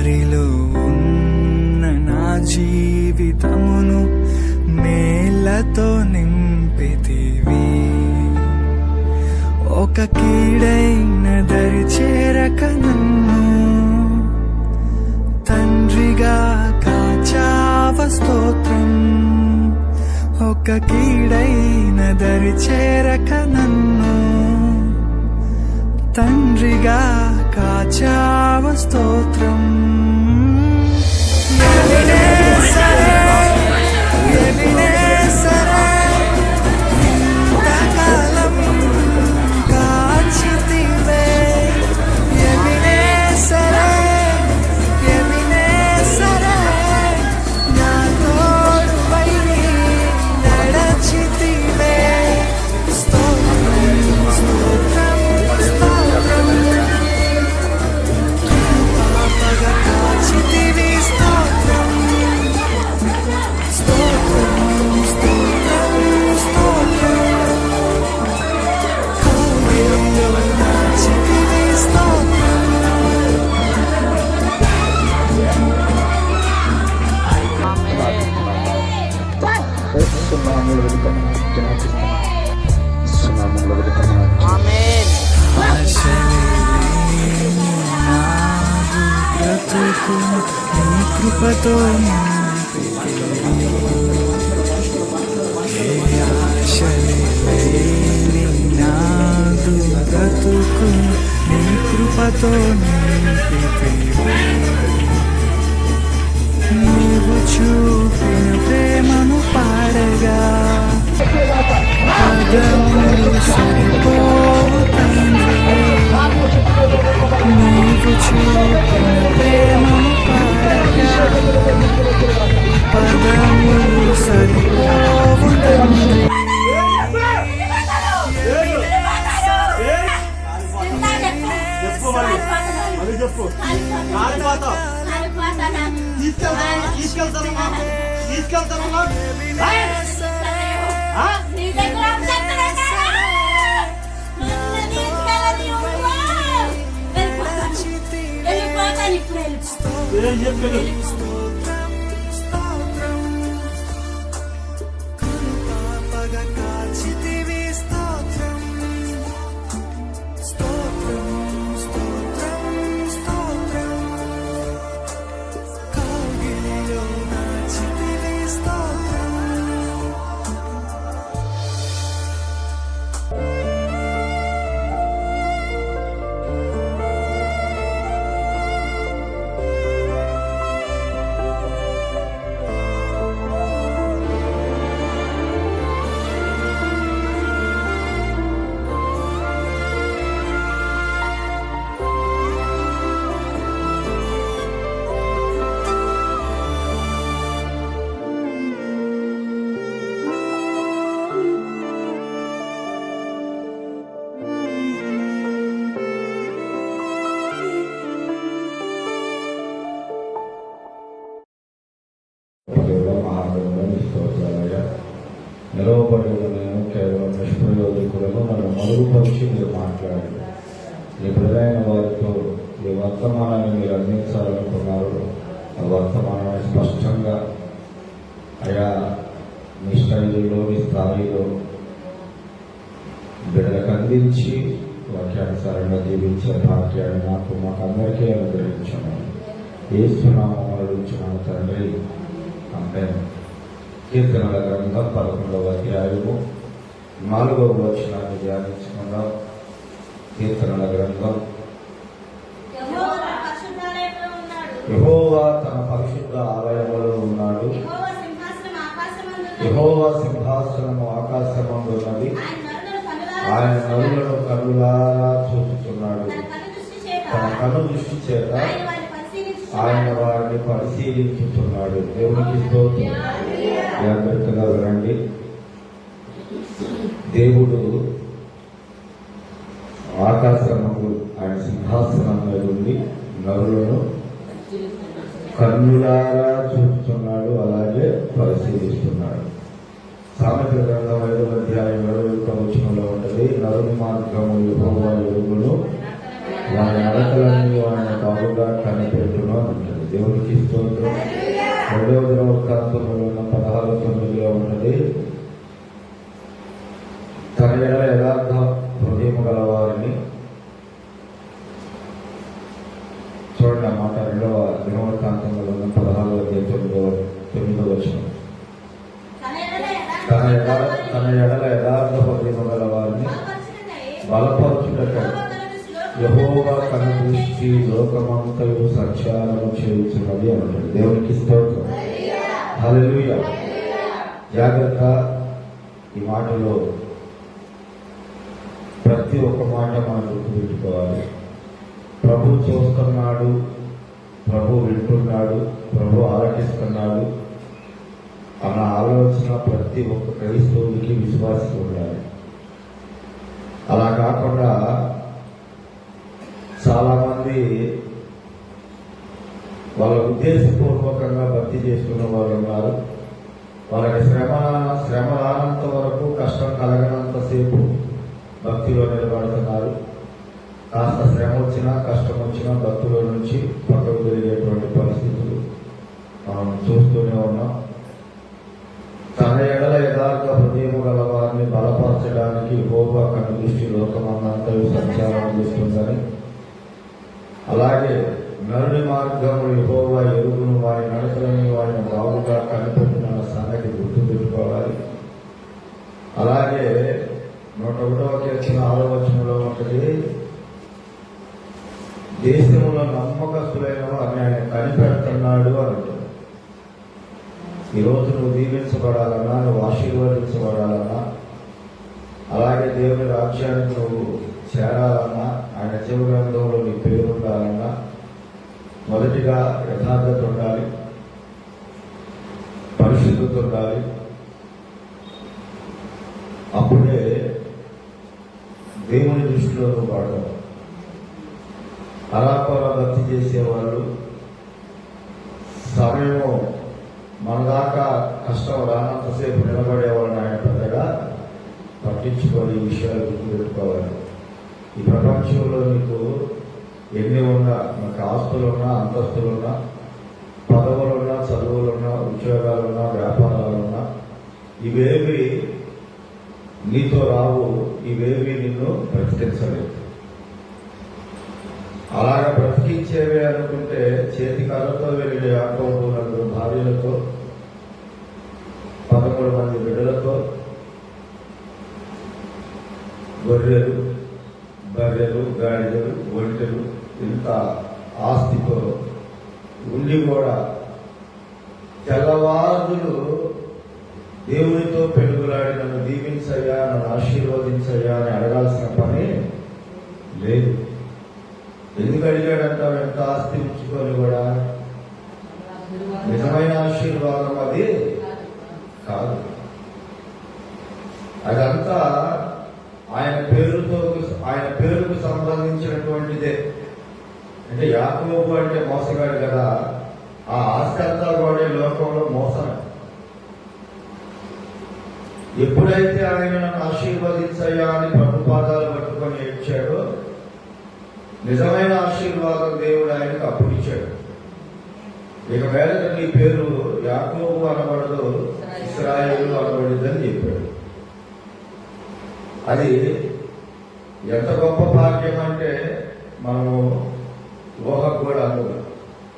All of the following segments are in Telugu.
దారిలో ఉన్న నా జీవితమును మేళ్లతో నింపితివి. ఒక కీడైన దరి చేరక నన్ను తండ్రిగా కాచావ స్తోత్రం. ఒక కీడైన దరి చేరక నన్ను తండ్రిగా కాచావ స్తోత్రం. ఇంతకాలం కాచితివే ఎవినేసరే నా తోడువై నడచితివే. స్తోత్రం స్తోత్రం స్తోత్రం పాపగా కాచితివి. స్తోత్రం స్తోత్రం స్తోత్రం స్తోత్రం కౌగిలిలో నాచితివి. స్తోత్రం బ్రతుకును నీ కృపతో ఆశలేని నాదు బ్రతుకును నీ కృపతో నింపితివి. నీవు చూపిన ప్రేమను పాడగా పదములు సరిపోవు తండ్రి. నీవు చూపిన ప్రేమను పాడగా పదములు సరిపోవు తండ్రి. పాపగా కాచితివి. స్తోత్రం స్తోత్రం స్తోత్రం స్తోత్రం కౌగిలిలో నాచితివి. స్తోత్రం నిలవబడి నేను కేవలం నిష్ప్రయోజకులను నన్ను మరుగుపరిచి మీరు మాట్లాడి ఈ ప్రజలైన వారితో ఈ వర్తమానాన్ని మీరు అందించాలనుకున్నారు. ఆ వర్తమానాన్ని స్పష్టంగా అయా మీ స్టైల్లో మీ స్థాయిలో బిడ్డలకు అందించి వాక్యానుసారంగా జీవించే భాగ్యాన్ని నాకు మాకు అందరికీ అనుగ్రహించాను. ఏసునామములో అడుగుచున్నాను తండ్రి, ఆమేన్. కీర్తనల గ్రంథం 11వ అధ్యాయము 4వ వచనాన్ని ధ్యానించుకుందాం. కీర్తనల గ్రంథం. యెహోవా తన పరిశుద్ధ ఆలయములో ఉన్నాడు. యెహోవా సింహాసనము ఆకాశమందు ఉన్నది. ఆయన నరులను కనులారా చూస్తున్నాడు. తన కను దృష్టి చేత ఆయన వారిని పరిశీలించుతున్నాడు. దేవునికి స్తోత్రం. జాగ్రత్తగా వినండి. దేవుడు ఆకాశమందు ఆయన సింహాసనం మీద ఉండి నరులను కన్నులారా చూస్తున్నాడు, అలాగే పరిశీలిస్తున్నాడు. సామెతల గ్రంథం 5వ అధ్యాయం 21వ వచనంలో ఉంటుంది, నరుని మార్గము యెహోవా ఎరుగును, వారి నడకలన్నీ ఆయన బాగుగా కనిపెట్టును అంటాడు. దేవునికి స్తోత్రం. 2వ దినవృత్తాంతంలో ఉన్న 16:9 ఉన్నది, తన ఎడల యథార్థ హృదయము గలవారిని. చూడండి ఆ మాట 2వ దినవృత్తాంతంలో ఉన్న 16:9 తన ఎడల యథార్థ హృదయము గలవారిని బలపరచుటకై యెహోవా తన దృష్టి లోకమంతయు సంచారము చేయుచున్నది అంటాడు. దేవునికి స్తోత్రం. హల్లెలూయా. జాగ్రత్త, ఈ మాటలో ప్రతి ఒక్క మాట మనం గుర్తుపెట్టుకోవాలి. ప్రభు చూస్తున్నాడు, ప్రభు వింటున్నాడు, ప్రభు ఆలకిస్తున్నాడు అన్న ఆలోచన ప్రతి ఒక్క క్రైస్తవుడికి, విశ్వాసికి ఉండాలి. అలా కాకుండా చాలా మంది వాళ్ళ ఉద్దేశపూర్వకంగా భక్తి చేసుకున్న వాళ్ళు ఉన్నారు. వాళ్ళకి శ్రమ రానంత వరకు, కష్టం కలగనంతసేపు భక్తిలో నిలబడుతున్నారు. కాస్త శ్రమ వచ్చినా, కష్టం వచ్చినా భక్తిలో నుంచి పక్కకు తిరిగేటువంటి పరిస్థితులు మనం చూస్తూనే ఉన్నాం. తన ఎడల యథార్థ హృదయము గలవారిని బలపరచడానికి యెహోవా కను దృష్టి లోకమంతా సంచారం చేస్తుందని, అలాగే నరుని మార్గము యెహోవా ఎరుగును, వారి నడకలని వారిని బాగుగా కనిపెట్టిన సంగతి గుర్తుపెట్టుకోవాలి. అలాగే 101వ కీర్తన 6వ వచనంలో ఉంటుంది, దేశంలో నమ్మకస్తులైన వారిని ఆయన కనిపెడుతున్నాడు అని ఉంటుంది. ఈరోజు నువ్వు దీవించబడాలన్నా, నువ్వు ఆశీర్వదించబడాలన్నా, అలాగే దేవుని రాజ్యానికి నువ్వు చేరాలన్నా, ఆయన జీవగ్రంథంలో నీ పేరు ఉండాలన్నా, మొదటిగా యథార్థత ఉండాలి, పరిశుద్ధత ఉండాలి. అప్పుడే దేవుని దృష్టిలో నువ్వు వాడతావు. అరాపరా భక్తి చేసేవాళ్ళు సమయము మన దాకా కష్టం రానంతసేపు నిలబడేవాళ్ళని ఆయన పెద్దగా పట్టించుకొని ఈ విషయాలు గుర్తుపెట్టుకోవాలి. ఈ ప్రపంచంలో నీకు ఎన్ని ఉన్నా, మనకు ఆస్తులున్నా, అంతస్తులున్నా, పదవులున్నా, చదువులున్నా, ఉద్యోగాలున్నా, వ్యాపారాలున్నా, ఇవేవి నీతో రావు, ఇవేవి నిన్ను బ్రతికించలేదు. అలాగ బ్రతికించేవి అనుకుంటే చేతి కర్రతో వెళ్ళి యాకోబు 4 భార్యలతో 11 మంది బిడ్డలతో, గొర్రెలు, బర్రెలు, గాడిదలు, ఒంటెలు, ఇంత ఆస్తితో ఉండి కూడా తెల్లవారులు దేవునితో పెరుగులాడి నన్ను దీవించయ్యా, నన్ను ఆశీర్వదించయ్యా అని అడగాల్సిన పని లేదు. ఎందుకు అడిగాడంటావు? ఎంత ఆస్తి ఉంచుకొని కూడా నిజమైన ఆశీర్వాదం అది కాదు. అదంతా ఆయన పేరుకు సంబంధించినటువంటిదే. అంటే యాకోబు అంటే మోసగాడు కదా, ఆ ఆస్తి అంతా కూడా లోకంలో మోసమే. ఎప్పుడైతే ఆయన నన్ను ఆశీర్వదించయ్యా అని ప్రభు పాదాలు పట్టుకొని ఏడ్చాడో, నిజమైన ఆశీర్వాదం దేవుడు ఆయనకు అప్పుడు ఇచ్చాడు. ఇక వేళ నీ పేరు యాకోబు అనబడదు, ఇశ్రాయేలు అనబడిద్దని చెప్పాడు. అది ఎంత గొప్ప భాగ్యం అంటే మనము ఊహకు కూడా అందదు.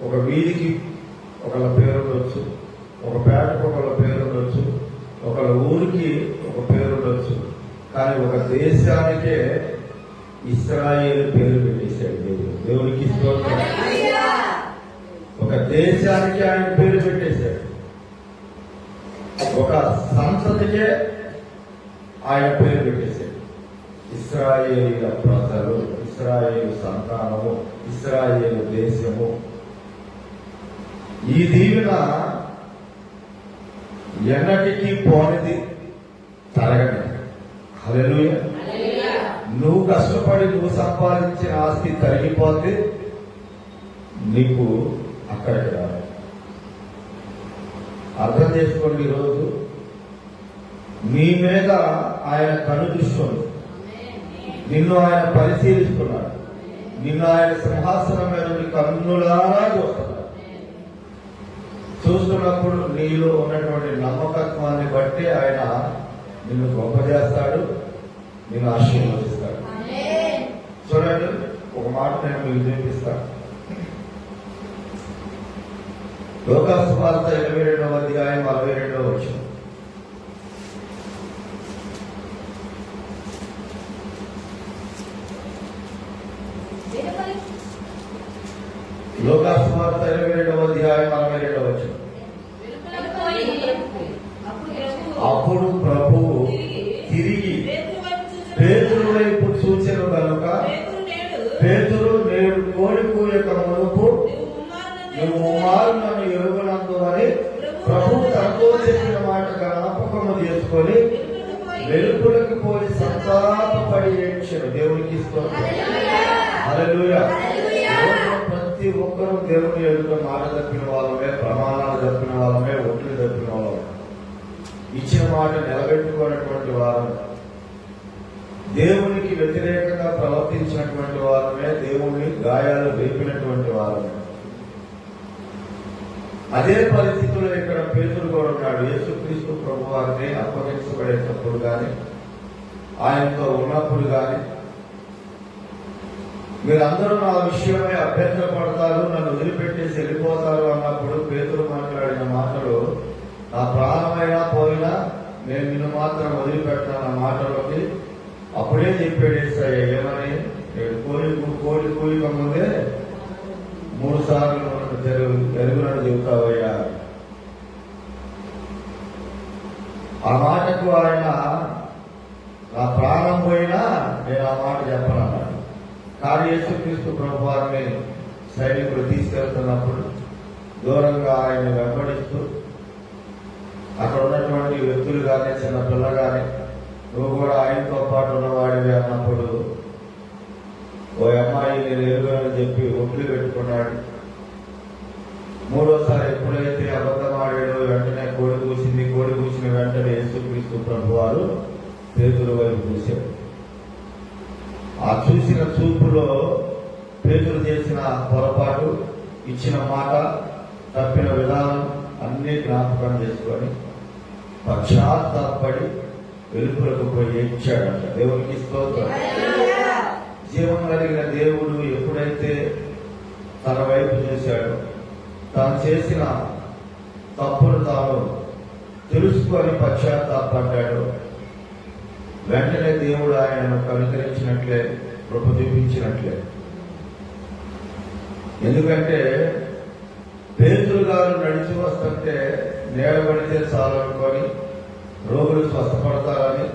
ఒక వీధికి ఒకళ్ళ పేరు ఉండొచ్చు, ఒక పేటకు ఒకళ్ళ పేరు ఉండొచ్చు, ఒకళ్ళ ఊరికి ఒక పేరు ఉండొచ్చు, కానీ ఒక దేశానికే ఇశ్రాయేలు పేరు పెట్టేశాడు దేవుడు. దేవునికి స్తోత్రం. ఒక దేశానికి ఆయన పేరు పెట్టేశాడు, ఒక సంతతికే ఆయన పేరు పెట్టేశాడు. ఇశ్రాయేలీల ప్రజలు, ఇశ్రాయేలు సంతానము, ఇశ్రాయేలు దేశము. ఈ దీవెన ఎన్నటికీ పోనిది, తరగని. హల్లెలూయా. నువ్వు కష్టపడి నువ్వు సంపాదించిన ఆస్తి తరిగిపోతే నీకు అక్కడికి రాదు. అర్థం చేసుకోండి. ఈరోజు నీ మీద ఆయన కనుదృష్టి ఉంది. నిన్ను ఆయన పరిశీలిస్తున్నాడు. నిన్ను ఆయన సింహాసనం మీద కన్నులారా చూస్తున్నాడు. చెప్తున్నప్పుడు నీలో ఉన్నటువంటి నమ్మకత్వాన్ని బట్టి ఆయన నిన్ను గొప్ప చేస్తాడు, నిన్ను ఆశీర్వదిస్తాడు. చూడండి, ఒక మాట నేను మీకు చూపిస్తాను. లోకాసు వార్త 22వ అధ్యాయం 42వ వచనం. లోకాసు వార్త 22వ అధ్యాయం 42వ వచనం. అప్పుడు ప్రభువు తిరిగి పేతురు వైపు చూచెను కనుక, పేతురు నేడు కోడి కూయక మునుపు నువ్వు ముమ్మారు నన్ను ఎరుగునందు అని ప్రభువు తనతో చెప్పిన మాట జ్ఞాపకము చేసుకొని వెలుపులకు పోయి సంతాపపడి ఏడ్చాడు. దేవునికి స్తోత్రం. హల్లెలూయా. ప్రతి ఒక్కరూ దేవుని ఎదుట మాట తప్పిన వాళ్ళమే, ప్రమాణాలు తప్పిన వాళ్ళమే, ఒట్లు తప్పిన వాళ్ళమే, ఇచ్చిన మాట నిలబెట్టుకున్నటువంటి వారమే, దేవునికి వ్యతిరేకంగా ప్రవర్తించినటువంటి వారమే, దేవుని గాయాలు రేపినటువంటి వారమే. అదే పరిస్థితుల్లో ఇక్కడ పేతురు కూడా ఉన్నాడు. యేసుక్రీస్తు ప్రభు వారిని అప్పగించబడేటప్పుడు కానీ, ఆయనతో ఉన్నప్పుడు కానీ, మీరందరూ నా విషయమై అభ్యంతరపడతారు, నన్ను వదిలిపెట్టేసి వెళ్ళిపోతారు అన్నప్పుడు పేతురు మాట్లాడిన మాటలు, నా ప్రాణమైనా పోయినా నేను నిన్ను మాత్రం వదిలిపెట్టాను అన్న మాటలోకి అప్పుడే చెప్పాడు యేసయ్య. ఏమని? కోడి కూయక ముందే 3 సార్లు జరుగునని చెబుతావయ్యా. ఆ మాటకు ఆయన నా ప్రాణం పోయినా నేను ఆ మాట చెప్పనన్నాడు. కానీ యేసుక్రీస్తు ప్రభు వారిని సైనికులు తీసుకెళ్తున్నప్పుడు దూరంగా ఆయన వెంబడిస్తూ అక్కడ ఉన్నటువంటి వ్యక్తులు కానీ, చిన్న పిల్ల కానీ, నువ్వు కూడా ఆయనతో పాటు ఉన్నవాడివి అన్నప్పుడు, ఓ అమ్మాయి నేను ఎరుగని చెప్పి ఒట్లు పెట్టుకున్నాడు. 3వసారి ఎప్పుడైతే అబద్ధం ఆడాడో వెంటనే కోడి కూసింది. కోడి కూసిన వెంటనే యేసుక్రీస్తు ప్రభు వారు పేతురు వైపు చూశాడు. ఆ చూసిన చూపులో పేతురు చేసిన పొరపాటు, ఇచ్చిన మాట, తప్పిన విధానం అన్ని జ్ఞాపకం చేసుకొని పశ్చాత్తాపడి వెలుపులకు పోయి ఏడ్చాడంట. దేవునికి స్తోత్రం. జీవం కలిగిన దేవుడు ఎప్పుడైతే తన వైపు చూశాడో, తాను చేసిన తప్పును తాను తెలుసుకొని పశ్చాత్తాపడ్డాడు, వెంటనే దేవుడు ఆయనను కనుకరించినట్లే, కృప చూపించినట్లే. ఎందుకంటే పేతురు గారు నడిచి వస్తుంటే నేడబడితే చాలనుకొని రోగులు స్వస్థపడతారని,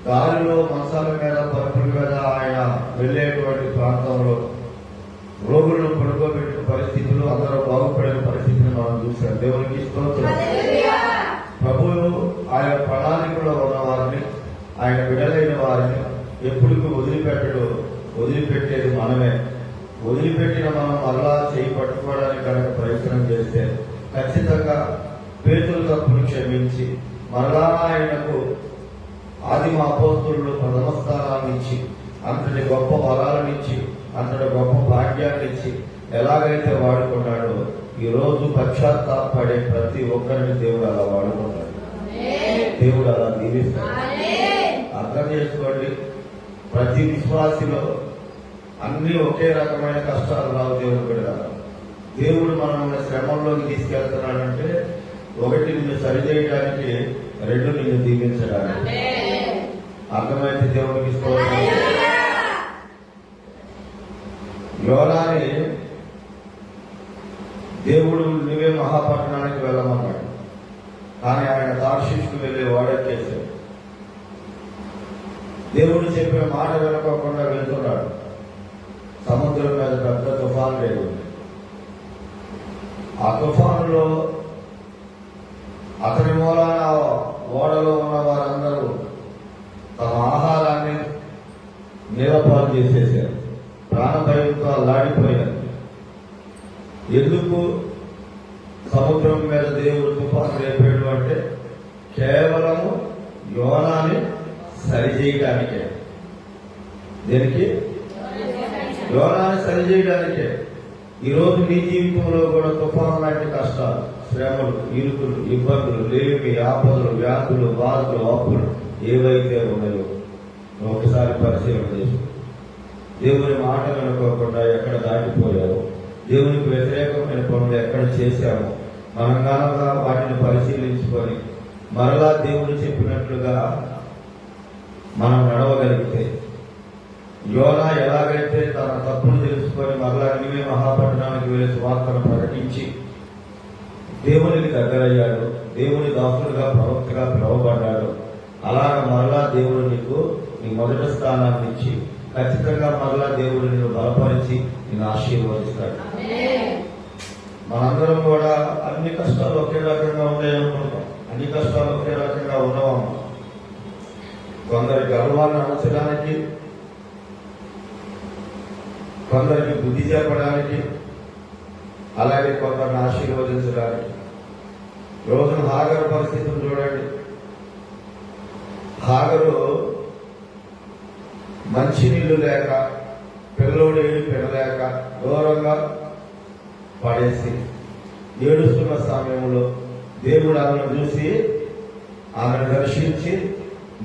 దారిలో మంచాల మీద, పరుపుల మీద ఆయన వెళ్ళేటువంటి ప్రాంతంలో రోగులను పడుకోబెట్టిన పరిస్థితులు, అందరూ బాగుపడిన పరిస్థితిని మనం చూశాం. దేవునికి స్తోత్రం. ప్రభువు ఆయన ప్రణాళికలో ఉన్న వారిని, ఆయన విడలైన వారిని ఎప్పటికీ వదిలిపెట్టడు. వదిలిపెట్టేది మనమే. వదిలిపెట్టిన మనం మరలా చేయి పట్టుకోవడానికి కనుక ప్రయత్నం చేస్తే ఖచ్చితంగా పేతురు తప్పును క్షమించి మరలా ఆయనకు ఆదిమ అపోస్తులు ప్రథమ స్థానాన్ని ఇచ్చి, అంతటి గొప్ప వరాలనిచ్చి, అంతటి గొప్ప భాగ్యాన్ని ఇచ్చి ఎలాగైతే వాడుకున్నాడో, ఈ రోజు పశ్చాత్తాపడే ప్రతి ఒక్కరిని దేవుడు అలా వాడుకుంటాడు. దేవుడు అలా దీవిస్తాడు. అర్థం చేసుకోండి, ప్రతి విశ్వాసిలో అన్ని ఒకే రకమైన కష్టాలు రావు. దేవుడు కూడా దేవుడు మనల్ని శ్రమంలోకి తీసుకెళ్తున్నాడంటే, 1 నిన్ను సరిచేయడానికి, 2 నిన్ను దీవించడానికి. అర్థమైతే దేవుడికి స్తోత్రం. యోనాని దేవుడు నువ్వే మహాపట్టణానికి వెళ్ళమన్నాడు, కానీ ఆయన తార్షీషుకు వెళ్ళి వాడెక్కేశాడు. దేవుడు చెప్పిన మాట వినకోకుండా వెళ్తున్నాడు. సముద్రం మీద పెద్ద తుఫాను లేదు. ఆ తుఫానులో అతని మూలాన ఓడలో ఉన్న వారందరూ తమ ఆహారాన్ని నిరపాలు చేసేసారు. ప్రాణభయంతో అల్లాడిపోయారు. ఎందుకు సముద్రం మీద దేవుడు తుఫాను రేపాడు అంటే, కేవలము యోనాని సరిచేయడానికే. దేనికి? యోనాని సరిచేయడానికే. ఈరోజు నీ జీవితంలో కూడా తుఫాను లాంటి కష్టాలు, శ్రమలు, ఇరుకులు, ఇబ్బందులు, లేమి, ఆపదలు, వ్యాధులు, బాధలు, అప్పులు ఏవైతే ఉన్నాయో ఒకసారి పరిశీలన చేసుకో. దేవుని మాట అనుకోకుండా ఎక్కడ దాటిపోయావు, దేవునికి వ్యతిరేకమైన పనులు ఎక్కడ చేశాము, మనం కనుక వాటిని పరిశీలించుకొని మరలా దేవుడు చెప్పినట్లుగా మనం నడవగలిగితే, యోనా ఎలాగైతే తన తప్పులు తెలుసుకొని మరలా నీవే మహాపట్టణానికి వెళ్ళి సువార్తను ప్రకటించి దేవునికి దగ్గరయ్యాడు, దేవుని దాసుడుగా ప్రవక్తగా పిలువబడ్డాడు, అలాగ మరలా దేవుడు నీకు నీ మొదటి స్థానాన్ని ఇచ్చి ఖచ్చితంగా మరలా దేవుడు నిన్ను బలపరిచి నిన్ను ఆశీర్వదిస్తాడు. మనందరం కూడా అన్ని కష్టాలు ఒకే రకంగా ఉన్నాయనుకుంటాం, అన్ని కష్టాలు ఒకే రకంగా ఉన్నామమ్మా. కొందరి గర్వాన్ని అణచడానికి, కొందరికి బుద్ధి చెప్పడానికి, అలాగే కొందరిని ఆశీర్వదించడానికి. రోజున హాగరు పరిస్థితులు చూడండి. హాగరు మంచినీళ్లు లేక, పిల్లోడు ఏడు పెనలేక దూరంగా పడేసి ఏడుస్తున్న సమయంలో దేవుడు ఆమెను చూసి ఆమెను దర్శించి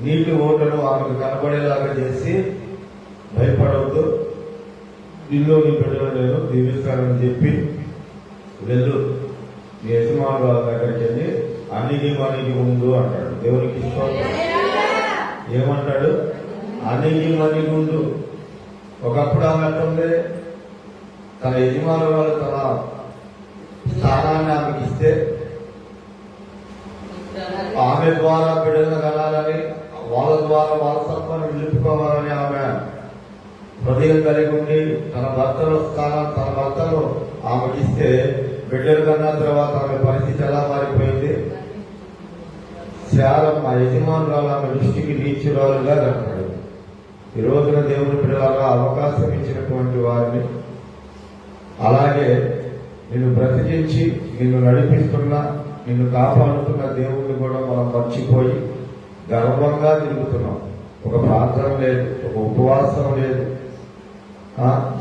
నీటి ఓటను ఆమెకు కనబడేలాగా చేసి, భయపడవద్దు, నిన్ను నీ బిడ్డలు నేను దీవిస్తానని చెప్పి వెళ్ళు, నీ యజమానుల దగ్గరికి వెళ్ళి అణిగి మణిగి ఉండు అంటాడు. దేవునికి ఇష్టం ఏమంటాడు? అణిగి మణిగి ఉండు. ఒకప్పుడు ఆమె అంటుంది, తన యజమానురాలు తన స్థానాన్ని ఆమెకి ఇస్తే ఆమె ద్వారా బిడ్డలను కనాలని, వాళ్ళ ద్వారా వారసత్వాన్ని నిలుపుకోవాలని ఆమె హృదయం కలిగి ఉండి తన భర్తను ఆమెకి ఇస్తే బిడ్డలు కన్నా తర్వాత ఆమె పరిస్థితి ఎలా మారిపోయింది? శారమ్మ యజమానురాలు ఆమె దృష్టికి నీచురాలుగా కనపడింది. ఈ రోజున దేవుని బిడ్డలారా అవకాశం ఇచ్చినటువంటి వారిని, అలాగే నిన్ను బ్రతికించి నిన్ను నడిపిస్తున్న, నిన్ను కాపాడుతున్న దేవుడిని కూడా మనం మర్చిపోయి గర్వంగా తిరుగుతున్నాం. ఒక ప్రార్థన లేదు, ఒక ఉపవాసం లేదు,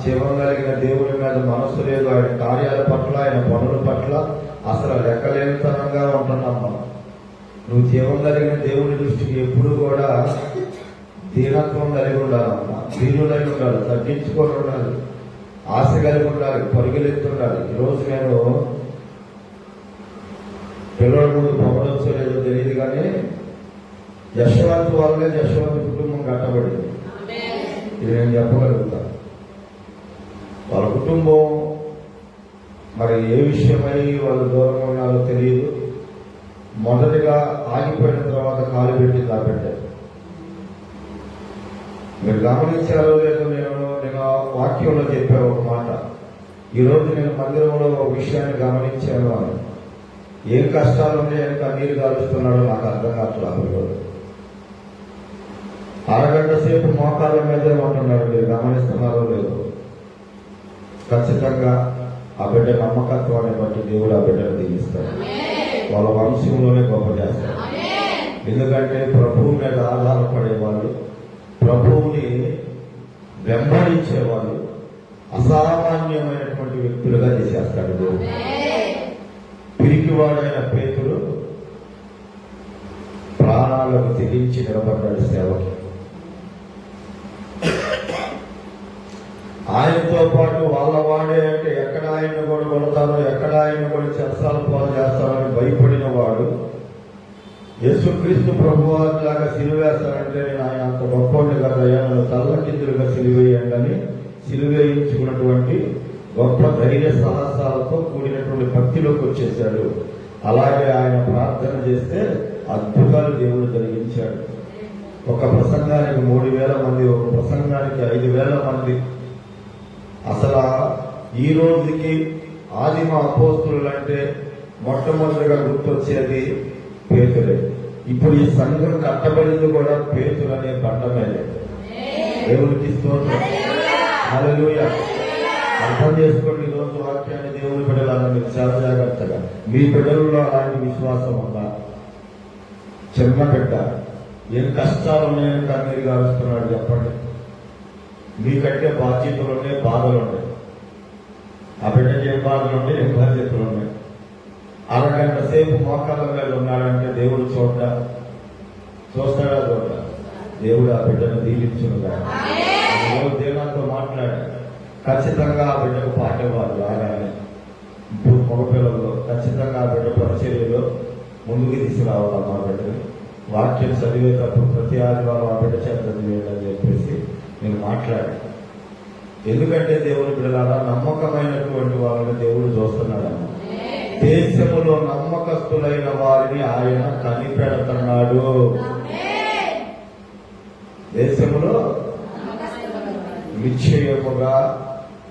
జీవం కలిగిన దేవుని మీద మనసు లేదు, ఆయన కార్యాల పట్ల, ఆయన పనుల పట్ల అసలు లెక్కలేనితనంగా ఉంటున్నాం మనం. నువ్వు జీవం కలిగిన దేవుని దృష్టికి ఎప్పుడు కూడా దీనత్వం కలిగి ఉండాలమ్మా, దీనులై ఉండాలి, తగ్గించుకొని ఉండాలి, ఆశ కలిగి ఉండాలి, పరుగులెత్తుండాలి. ఈరోజు నేను పిల్లల ముందు పొగడొచ్చో లేదో తెలియదు కానీ యశ్వంత్ వల్లనే యశ్వంత్ కుటుంబం కట్టబడింది. ఇది నేను చెప్పగలుగుతాను. వాళ్ళ కుటుంబం మరి ఏ విషయమై వాళ్ళు దూరంగా ఉన్నారో తెలియదు. మొదటిగా ఆగిపోయిన తర్వాత కాలు పెట్టి దాపెట్టారు. మీరు గమనించారో లేదో, నేను వాక్యంలో చెప్పాను ఒక మాట. ఈరోజు నేను మందిరంలో ఒక విషయాన్ని గమనించాను అని. ఏం కష్టాలు ఉన్నాయని కన్నీరు కాలుస్తున్నాడో నాకు అర్థం కాదు. అరగంట సేపు మోకాళ్ళ మీదే ఉంటున్నాడు. మీరు గమనిస్తున్నారో లేదో? ఖచ్చితంగా ఆ బిడ్డ నమ్మకత్వాన్ని బట్టి దేవుడు ఆ బిడ్డను దీవిస్తాడు. వాళ్ళ వంశంలోనే గొప్ప చేస్తారు. ఎందుకంటే ప్రభువు మీద ఆధారపడేవాళ్ళు, ప్రభువుని వెంబడించేవాళ్ళు అసామాన్యమైనటువంటి వ్యక్తులుగా చేసేస్తాడు దేవుడు. పిరికివాడైన పేతురు ప్రాణాలకు తెగించి నిలబడ్డాడు సేవకి. ఆయనతో పాటు వాళ్ళ వాడే అంటే ఎక్కడ ఆయన కూడా కొడతారో, ఎక్కడ ఆయన కూడా చెరసాల పాలు చేస్తారని భయపడిన వాడు యేసుక్రీస్తు ప్రభువారిలాగా సిలువేస్తానంటే నేను ఆయన అంత గొప్పవాడిని కదయ్యా, నన్ను తల్లకిందులుగా సిలువేయండి అని సిలువేయించుకున్నటువంటి గొప్ప ధైర్య సాహసాలతో కూడినటువంటి భక్తిలోకి వచ్చేసాడు. అలాగే ఆయన ప్రార్థన చేస్తే అద్భుతాలు దేవుడు జరిగించాడు. ఒక ప్రసంగానికి 3,000 మంది, ఒక ప్రసంగానికి 5,000 మంది. అసలు ఈ రోజుకి ఆదిమ అపోస్తులు అంటే మొట్టమొదటిగా గుర్తొచ్చేది పేతురే. ఇప్పుడు ఈ సంఘం కట్టబడింది కూడా పేతురు అనే బండ మీద. దేవుడికి స్తోత్రం, హల్లెలూయా. అర్థం చేసుకోండి. ఈరోజు వాక్యాన్ని దేవుని బిడ్డలారా మీరు చాలా జాగ్రత్తగా, మీ బిడ్డలలో అలాంటి విశ్వాసం ఉందా? చిన్న బిడ్డ ఏం కష్టాలు ఉన్నాయని కన్నీరు గారుస్తున్నాడు చెప్పండి. మీకంటే బాధ్యతలు ఉన్నాయి, బాధలు ఉన్నాయి. ఆ బిడ్డకి ఏం బాధలు ఉన్నాయి, ఏం బాధ్యతలు ఉన్నాయి. అరగంట సేపు మోకాళ్ళ మీద ఉన్నాడంటే దేవుడు చూస్తాడా? దేవుడు ఆ బిడ్డను దీవించునుగా. దేవునితో మాట్లాడాడు. ఖచ్చితంగా ఆ బిడ్డకు పాట ఇవ్వాలి. ఆగానే మగపిల్లల్లో ఖచ్చితంగా ఆ బిడ్డ పరిచర్యలో ముందుకు తీసుకురావాలి. మా బిడ్డని వాక్యం చదివేటప్పుడు ప్రతి ఆదివారం ఆ బిడ్డ చేత చదివేదని చెప్పేసి నేను మాట్లాడాను. ఎందుకంటే దేవుని బిడ్డలారా, నమ్మకమైనటువంటి వాళ్ళని దేవుడు చూస్తున్నాడన్న. దేశములో నమ్మకస్తులైన వారిని ఆయన కనిపెడుతున్నాడు. దేశములో నిశ్చయముగా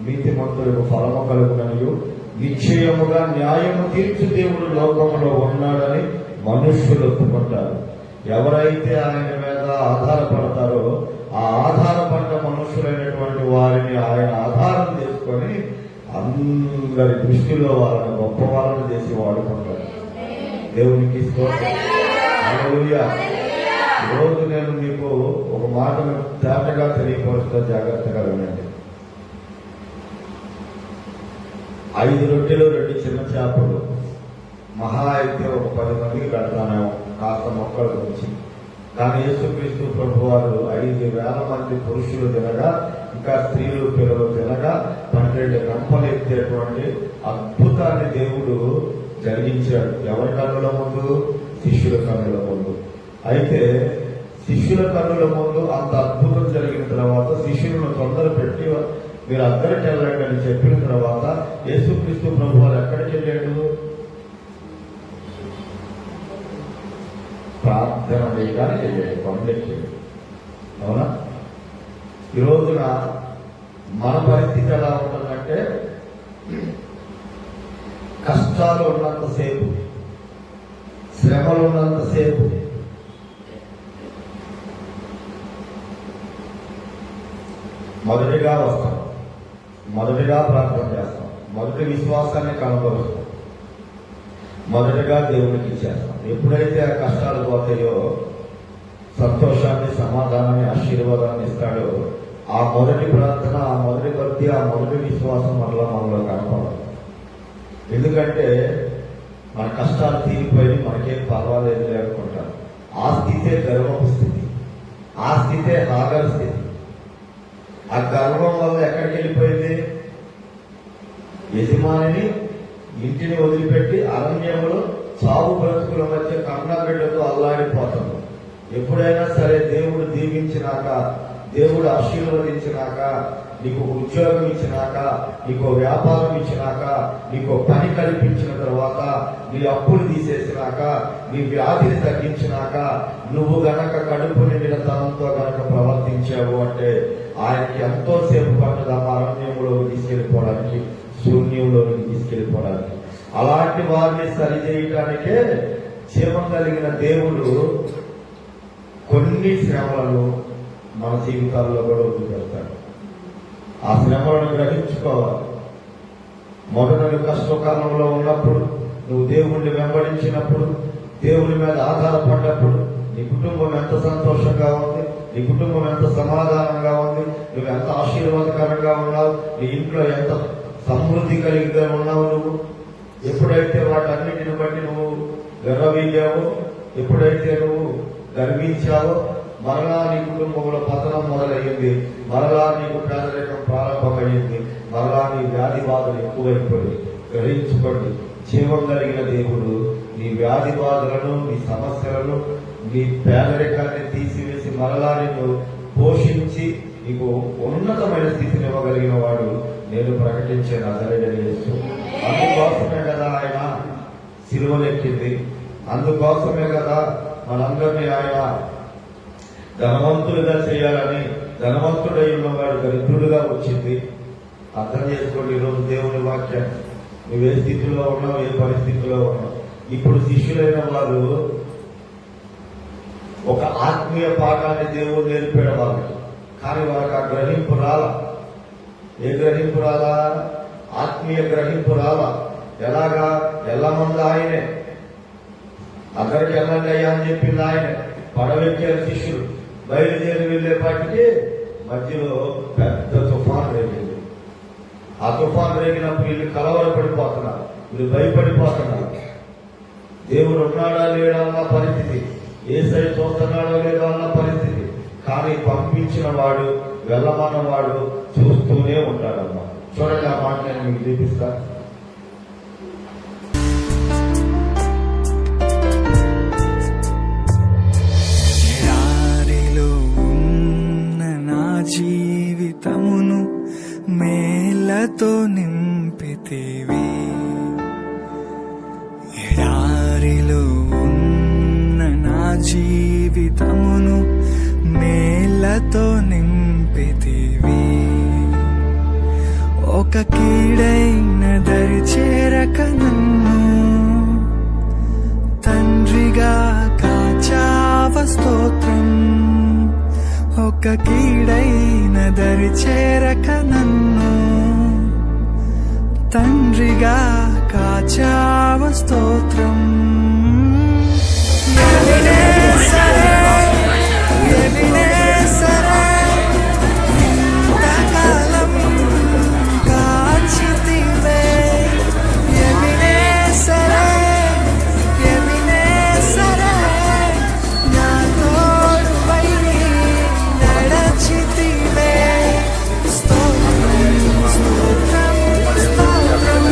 నీతిమంతులకు ఫలము కలుగుననియు నిశ్చయముగా న్యాయము తీర్చు దేవుడు లోకములో ఉన్నాడని మనుష్యులు ఒప్పుకుంటారు. ఎవరైతే ఆయన మీద ఆధారపడతారో ఆ ఆధారపడ్డ మనుషులైనటువంటి వారిని ఆయన ఆధారం చేసుకొని అందరి దృష్టిలో వాళ్ళని గొప్ప వాళ్ళని చేసి వాడుకుంటారు. దేవునికి స్తోత్రం. హల్లెలూయా. ఈరోజు నేను మీకు ఒక మాటను తేటగా తెలియపరుస్తా, జాగ్రత్తగా వినండి. 5 రొట్టెలు 2 చిన్న చేపలు మహా అయితే ఒక 10 మందికి పెడతానేమో కాస్త మొక్కల గురించి. కానీ యేసుక్రీస్తు ప్రభు వారు 5,000 మంది పురుషులు తినగా, ఇంకా స్త్రీలు పిల్లలు తినగా 12 గంపలు ఎత్తేటువంటి అద్భుతాన్ని దేవుడు జరిగించాడు. ఎవరి కన్నుల ముందు? శిష్యుల కన్నుల ముందు. అయితే శిష్యుల కన్నుల ముందు అంత అద్భుతం జరిగిన తర్వాత శిష్యులను తొందర పెట్టి మీరు అక్కడికి వెళ్ళండి అని చెప్పిన తర్వాత యేసుక్రీస్తు ప్రభు వారు ఎక్కడికి వెళ్ళాడు? ప్రార్థన చేయడానికి వెళ్ళాడు, కొండెక్కాడు. అవునా? ఈ రోజున మన పరిస్థితి ఎలా ఉంటుందంటే, కష్టాలు ఉన్నంతసేపు, శ్రమలు ఉన్నంతసేపు మొదటిగా వస్తాం, మొదటిగా ప్రార్థన చేస్తాం, మొదటి విశ్వాసాన్ని కనబరుస్తాం, మొదటిగా దేవునికి ఇచ్చేస్తాం. ఎప్పుడైతే ఆ కష్టాలు పోతాయో సంతోషాన్ని, సమాధానాన్ని, ఆశీర్వాదాన్ని ఇస్తాడో ఆ మొదటి ప్రార్థన, ఆ మొదటి భక్తి, ఆ మొదటి విశ్వాసం మరలా మనలో కనపడాలి. ఎందుకంటే మన కష్టాలు తీరిపోయి మనకేం పర్వాలేదు అనుకుంటాం. ఆ స్థితే గర్వపు స్థితి, ఆ స్థితే హాగర్ స్థితి. ఆ గర్వం వల్ల ఎక్కడికి వెళ్ళిపోయింది? యజమానిని ఇంటిని వదిలిపెట్టి అరణ్యములో చావు బ్రతుకుల మధ్య కన్నబిడ్డతో అల్లాడిపోతాడు. ఎప్పుడైనా సరే దేవుడు దీవించినాక, దేవుడు ఆశీర్వదించినాక, నీకు ఉద్యోగం ఇచ్చినాక, నీకు వ్యాపారం ఇచ్చినాక, నీకు పని కల్పించిన తర్వాత, నీ అప్పులు తీసేసినాక, నీ వ్యాధిని తగ్గించినాక, నువ్వు గనక కడుపు నిండిన తనంతో గనక ప్రవర్తించావు అంటే ఆయనకి ఎంతో సేపు పట్టదమ్మ అరణ్యంలోకి తీసుకెళ్ళిపోవడానికి, శూన్యంలోకి తీసుకెళ్ళిపోవడానికి. అలాంటి వారిని సరిచేయటానికే జీవం కలిగిన దేవుడు కొన్ని శ్రమలను మన జీవితాల్లో కూడా వదిలిపెడతాడు. ఆ శ్రమలను గ్రహించుకోవాలి. మొదట నువ్వు కష్టకాలంలో ఉన్నప్పుడు, నువ్వు దేవుణ్ణి వెంబడించినప్పుడు, దేవుని మీద ఆధారపడ్డప్పుడు నీ కుటుంబం ఎంత సంతోషంగా ఉంది, నీ కుటుంబం ఎంత సమాధానంగా ఉంది, నువ్వు ఎంత ఆశీర్వాదకరంగా ఉన్నావు, నీ ఇంట్లో ఎంత సమృద్ధి కలిగిగా ఉన్నావు. నువ్వు ఎప్పుడైతే వాటన్నిటిని బట్టి నువ్వు గర్వీగావో, ఎప్పుడైతే నువ్వు గర్వించావో, మరలా నీ కుటుంబంలో పతనం మొదలయ్యింది, మరలా నీకు పేదరికం ప్రారంభమైంది, మరలా నీ వ్యాధి బాధలు ఎక్కువైపోయి. గ్రహించుకోండి, జీవం కలిగిన దేవుడు నీ వ్యాధి బాధలను, నీ సమస్యలను, నీ పేదరికాన్ని తీసివేసి మరలా నిన్ను పోషించి నీకు ఉన్నతమైన స్థితిని ఇవ్వగలిగిన వాడు నేను ప్రకటించే నజరేయుడైన యేసు. అందుకోసమే కదా ఆయన సిలువలెక్కింది, అందుకోసమే కదా మనందరినీ ఆయన ధనవంతులుగా చేయాలని, ధనవంతుడై ఉన్నవాడు దరిద్రుడుగా వచ్చింది. అర్థం చేసుకోండి. ఈరోజు దేవుని వాక్యం, నువ్వే స్థితిలో ఉన్నావు, ఏ పరిస్థితిలో ఉన్నావు. ఇప్పుడు శిష్యులైన వారు ఒక ఆత్మీయ పాఠాన్ని దేవుడు నేర్పాడు వాళ్ళకి, కానీ వాళ్ళకి ఆ గ్రహింపు రాలా. ఏ గ్రహింపు రాలా? ఆత్మీయ గ్రహింపు రాలా. ఎలాగా? ఎల్లమంది ఆయనే, అక్కడికి వెళ్ళండి అయ్యా అని చెప్పింది ఆయనే. పడవెక్కారు శిష్యులు, బయలుదేరి వెళ్ళేపాటికి మధ్యలో పెద్ద తుఫాను రేగింది. ఆ తుఫాను రేగినప్పుడు వీళ్ళు కలవరపడిపోతున్నారు, వీళ్ళు భయపడిపోతున్నారు. దేవుడు ఉన్నాడా లేడా అన్న పరిస్థితి, యేసయ్య చూస్తున్నాడో లేదో అన్న పరిస్థితి. కానీ పంపించిన వాడు, వెళ్ళమన్న వాడు చూస్తూనే ఉంటాడమ్మా. చూడండి, ఆ మాట నేను మీకు చూపిస్తాను. ఎడారిలో ఉన్న నా జీవితమును మేలతో నింపితివి. ఎడారిలో ఉన్న నా జీవితమును మేలతో నింపితివి. ఒక కీడైన దరి చేరక నన్ను తండ్రిగా కాచావ స్తోత్రం. ఒక కీడైన దరి చేరక నన్ను తండ్రిగా కాచావ స్తోత్రం. ఎవినేసరే, ఎవినేసరే, ఇంతకాలం కాచితివే. ఎవినేసరే, ఎవినేసరే, నా తోడువై నడచితివే. స్తోత్రం, స్తోత్రం, స్తోత్రం.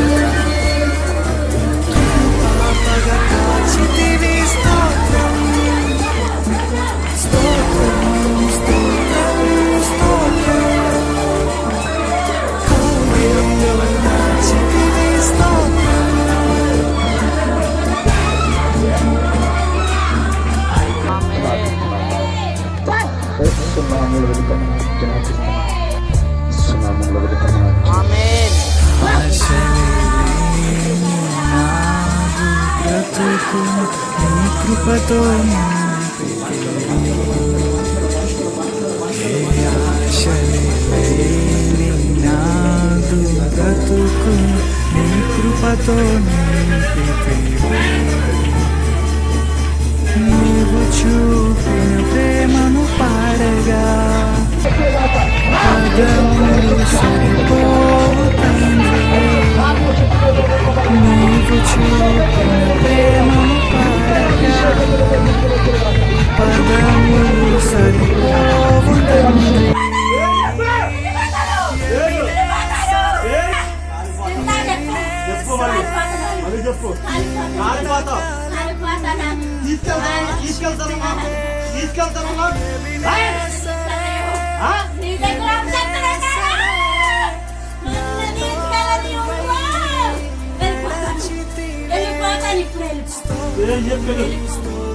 పాపగా కాచితివి. స్తోత్రం, స్తోత్రం, స్తోత్రం, స్తోత్రం. కౌగిలిలో దాచితివి. స్తోత్రం. సున్నాముల వెనుకమని జ్ఞాపిస్తున్నాను. సున్నాముల వెనుకమని ఆశలేని నాదు బ్రతుకును నీ కృపతో నింపితివి. ఏ ఆశలేని నాదు బ్రతుకును నీ కృపతో నింపితివి. నీవు చూపిన ప్రేమను పాడగా పదములు సరిపోవు తండ్రి. నీవు చూపిన ప్రేమను పాడగా పదములు సరిపోవు తండ్రి. వెళ్ళిపోతాను ఇప్పుడు.